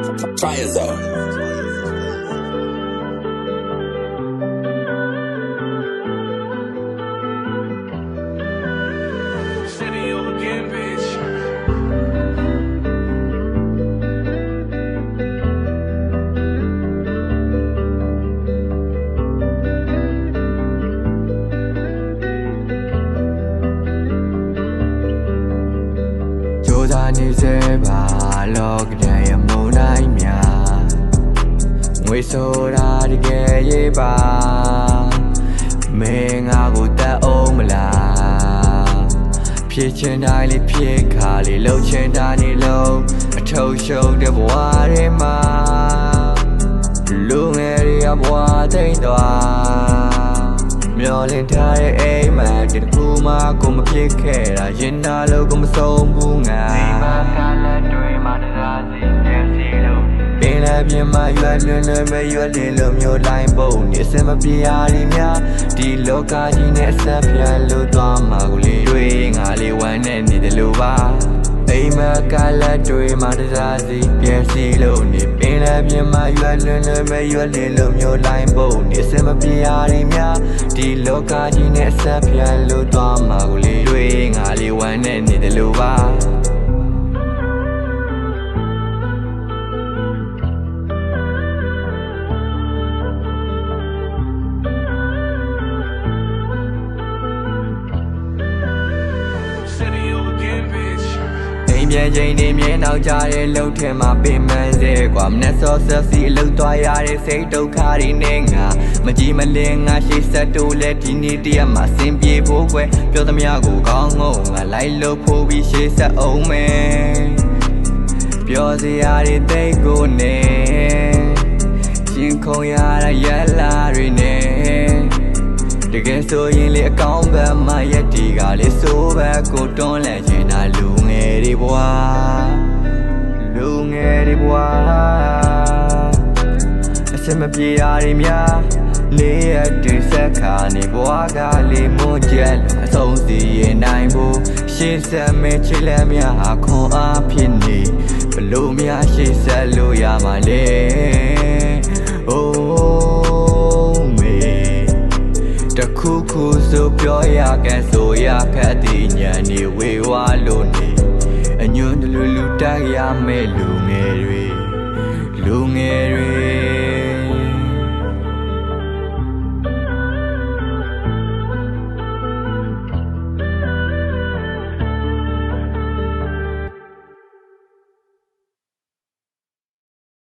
Try yourself. City over again, bitch. Joda ni se ba log de ya mo nai mya ngwe so da de ke ye ba me nga ko tat ông ma la phie chin dai li phie kha li lou chin da ni lou a thou shou de bwa de ma lu nge ri ya bwa thai twa မျော်လင့်ထားတဲ့အိမ်မှာဒီတစ်ခုမှကိုမဖြစ်ခဲ့တာရင်နာလို့ကိုမဆုံးဘူးငါဒီမှာကလည်းတွေ့မှတရားစီမျက်စီလို့ပင်လည်းပြင်မှာရွယ်လွန်းလွန်းပဲရွယ်လင်းလို့မျိုးလိုက်ပုံနေစမပြေရည်များဒီလောကကြီးနဲ့အဆက်ဖြတ်လို့သွားမှာကိုလေတွေ့ငါလေးဝမ်းနဲ့နေတယ်လို့ပါအိမ်မှာကလည်းတွေ့မှတရားစီမျက်စီလို့နေပင်လည်းပြင်မှာရွယ်လွန်းလွန်းပဲရွယ်လင်းလို့မျိုးလိုက်ပုံနေစမပြေရည်များဒီလောကကြီးနဲ့အဆက်ဖြတ်လို့သွားမှာကိုလေတွေ့ငါလေးဝမ်းနဲ့နေတယ်လို့ပါ City over again, bitch. အိမ်ပြန်ချိန်နေမြဲနောက်ကြတဲ့လှုပ်ထဲမှာပင်ပန်းစေကွာမနဲ့စောဆက်စီအလုပ်သွားရတဲ့စိတ်ဒုက္ခတွေနဲ့ငါမကြည်မလင်ငါရှေ့ဆက်တိုးလဲဒီနေ့တည်းမှာစင်ပြေဖို့ကွယ်ပြောသမျှကိုကောင်းငုံငါလိုက်လို့ဖို့ပြီးရှေ့ဆက်အောင်မယ်ပြောစရာတွေတိတ်ကိုနေရှင်ခုံရတာရက်လာတွေနဲ့တကယ်ဆိုရင်လေအကောင်းဘက်မှာရက်တီကလေဆိုးဘက်ကိုတွန်းလဲချင်တာလူငယ်တွေဘွာလူငယ်တွေဘွာအစမပြေတာတွေများလေးရတူဆက်ခါနေဘွာကလေးမွန်ကျက်အဆုံးစီရင်နိုင်ဖို့ရှေ့ဆက်မဲ့ချစ်လက်များခွန်အားဖြစ်နေဘလို့များရှေ့ဆက်လို့ရမှာလဲ တခုခုဆိုပြောရကဲဆိုရခက်တဲ့ညံနေဝေဝါလို့နေအညွန့်လူလူတက်ရမဲ့လူ